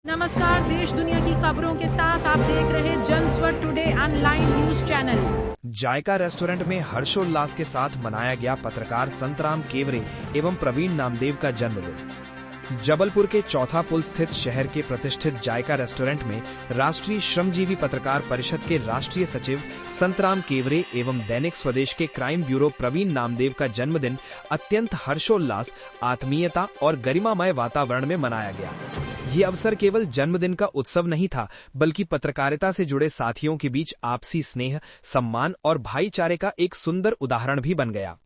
नमस्कार, देश दुनिया की खबरों के साथ आप देख रहे जनस्वर टुडे ऑनलाइन न्यूज चैनल। जायका रेस्टोरेंट में हर्षोल्लास के साथ मनाया गया पत्रकार संतराम केवरे एवं प्रवीण नामदेव का जन्मदिन। जबलपुर के चौथा पुल स्थित शहर के प्रतिष्ठित जायका रेस्टोरेंट में राष्ट्रीय श्रमजीवी पत्रकार परिषद के राष्ट्रीय सचिव संतराम केवरे एवं दैनिक स्वदेश के क्राइम ब्यूरो प्रवीण नामदेव का जन्मदिन अत्यंत हर्षोल्लास, आत्मीयता और गरिमामय वातावरण में मनाया गया। ये अवसर केवल जन्मदिन का उत्सव नहीं था, बल्कि पत्रकारिता से जुड़े साथियों के बीच आपसी स्नेह, सम्मान और भाईचारे का एक सुंदर उदाहरण भी बन गया।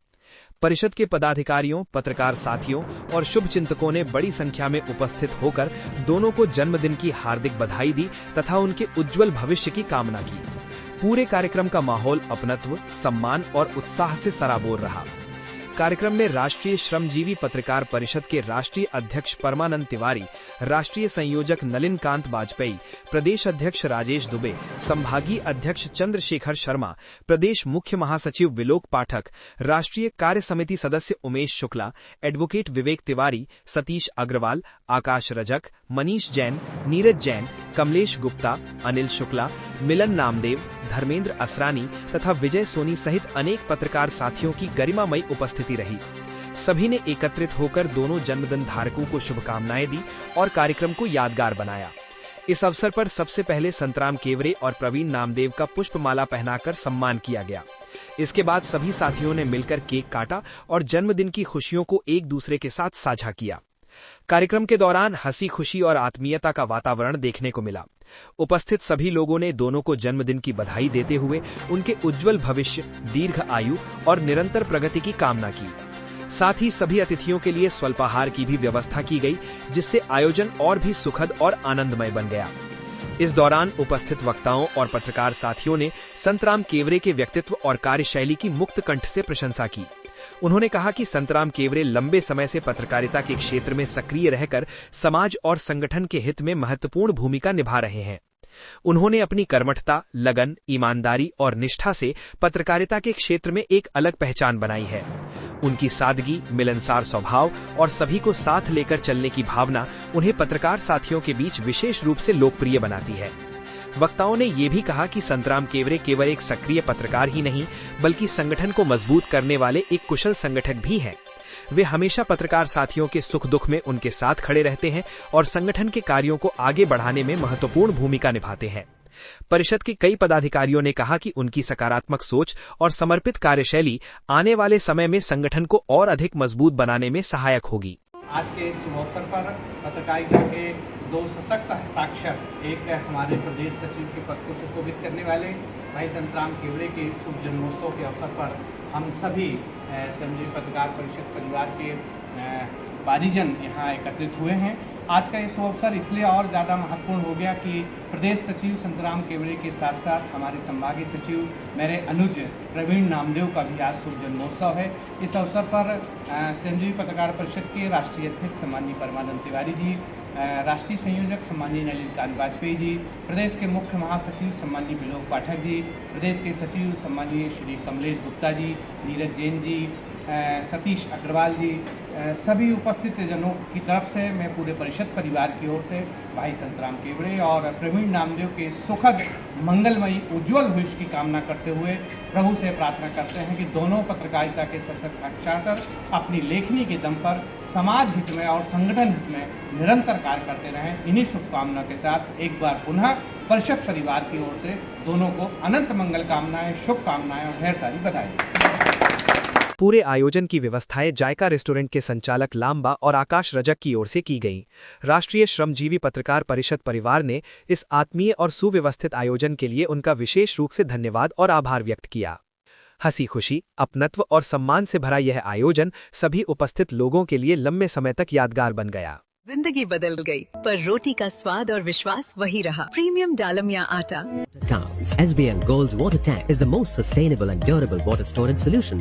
परिषद के पदाधिकारियों, पत्रकार साथियों और शुभचिंतकों ने बड़ी संख्या में उपस्थित होकर दोनों को जन्मदिन की हार्दिक बधाई दी तथा उनके उज्जवल भविष्य की कामना की। पूरे कार्यक्रम का माहौल अपनत्व, सम्मान और उत्साह से सराबोर रहा। कार्यक्रम में राष्ट्रीय श्रमजीवी पत्रकार परिषद के राष्ट्रीय अध्यक्ष परमानंद तिवारी, राष्ट्रीय संयोजक नलिन कांत वाजपेयी, प्रदेश अध्यक्ष राजेश दुबे, संभागीय अध्यक्ष चंद्रशेखर शर्मा, प्रदेश मुख्य महासचिव विलोक पाठक, राष्ट्रीय कार्य समिति सदस्य उमेश शुक्ला, एडवोकेट विवेक तिवारी, सतीश अग्रवाल, आकाश रजक, मनीष जैन, नीरज जैन, कमलेश गुप्ता, अनिल शुक्ला, मिलन नामदेव, धर्मेंद्र असरानी तथा विजय सोनी सहित अनेक पत्रकार साथियों की गरिमामयी उपस्थिति रही। सभी ने एकत्रित होकर दोनों जन्मदिन धारकों को शुभकामनाएं दी और कार्यक्रम को यादगार बनाया। इस अवसर पर सबसे पहले संतराम केवरे और प्रवीण नामदेव का पुष्पमाला पहनाकर सम्मान किया गया। इसके बाद सभी साथियों ने मिलकर केक काटा और जन्मदिन की खुशियों को एक दूसरे के साथ साझा किया। कार्यक्रम के दौरान हंसी खुशी और आत्मीयता का वातावरण देखने को मिला। उपस्थित सभी लोगों ने दोनों को जन्मदिन की बधाई देते हुए उनके उज्जवल भविष्य, दीर्घ आयु और निरंतर प्रगति की कामना की। साथ ही सभी अतिथियों के लिए स्वल्पाहार की भी व्यवस्था की गई, जिससे आयोजन और भी सुखद और आनंदमय बन गया। इस दौरान उपस्थित वक्ताओं और पत्रकार साथियों ने संतराम केवरे के व्यक्तित्व और कार्यशैली की मुक्त कंठ से प्रशंसा की। उन्होंने कहा कि संतराम केवरे लंबे समय से पत्रकारिता के क्षेत्र में सक्रिय रहकर समाज और संगठन के हित में महत्वपूर्ण भूमिका निभा रहे हैं। उन्होंने अपनी कर्मठता, लगन, ईमानदारी और निष्ठा से पत्रकारिता के क्षेत्र में एक अलग पहचान बनाई है। उनकी सादगी, मिलनसार स्वभाव और सभी को साथ लेकर चलने की भावना उन्हें पत्रकार साथियों के बीच विशेष रूप से लोकप्रिय बनाती है। वक्ताओं ने ये भी कहा कि संतराम केवरे केवल एक सक्रिय पत्रकार ही नहीं, बल्कि संगठन को मजबूत करने वाले एक कुशल संगठक भी हैं। वे हमेशा पत्रकार साथियों के सुख दुख में उनके साथ खड़े रहते हैं और संगठन के कार्यों को आगे बढ़ाने में महत्वपूर्ण भूमिका निभाते हैं। परिषद के कई पदाधिकारियों ने कहा कि उनकी सकारात्मक सोच और समर्पित कार्यशैली आने वाले समय में संगठन को और अधिक मजबूत बनाने में सहायक होगी। आज के शुभ अवसर पर पत्रकारिता के दो सशक्त हस्ताक्षर, एक हमारे प्रदेश सचिव के पद को सुशोभित करने वाले भाई संतराम केवरे के शुभ जन्मोत्सव के अवसर पर हम सभी श्रमजीवी पत्रकार परिषद परिवार के परिजन यहाँ एकत्रित हुए हैं। आज का ये शुभ अवसर इसलिए और ज़्यादा महत्वपूर्ण हो गया कि प्रदेश सचिव संतराम केवरे के साथ साथ हमारे संभागीय सचिव मेरे अनुज प्रवीण नामदेव का भी आज शुभ जन्मोत्सव है। इस अवसर पर श्रमजीवी पत्रकार परिषद के राष्ट्रीय अध्यक्ष सम्माननीय परमानंद तिवारी जी, राष्ट्रीय संयोजक सम्माननीय नलिन कांत वाजपेयी जी, प्रदेश के मुख्य महासचिव सम्माननीय विलोक पाठक जी, प्रदेश के सचिव सम्माननीय श्री कमलेश गुप्ता जी, नीरज जैन जी, सतीश अग्रवाल जी, सभी उपस्थित जनों की तरफ से मैं पूरे परिषद परिवार की ओर से भाई संतराम केवरे और प्रवीण नामदेव के सुखद, मंगलमयी, उज्जवल भविष्य की कामना करते हुए प्रभु से प्रार्थना करते हैं कि दोनों पत्रकारिता के सशक्त हस्ताक्षर अपनी लेखनी के दम पर समाज हित में और संगठन हित में निरंतर कार्य करते रहें। इन्हीं शुभकामना के साथ एक बार पुनः परिषद परिवार की ओर से दोनों को अनंत मंगल कामनाएं, शुभकामनाएं और ढेर सारी बधाई। पूरे आयोजन की व्यवस्थाएं जायका रेस्टोरेंट के संचालक लांबा और आकाश रजक की ओर से की गईं। राष्ट्रीय श्रमजीवी पत्रकार परिषद परिवार ने इस आत्मीय और सुव्यवस्थित आयोजन के लिए उनका विशेष रूप से धन्यवाद और आभार व्यक्त किया। हंसी खुशी, अपनत्व और सम्मान से भरा यह आयोजन सभी उपस्थित लोगों के लिए लंबे समय तक यादगार बन गया। जिंदगी बदल गई, पर रोटी का स्वाद और विश्वास वही रहा। प्रीमियम डालमिया आटा। SBN Gold's water tank is the most sustainable and durable water storage solution.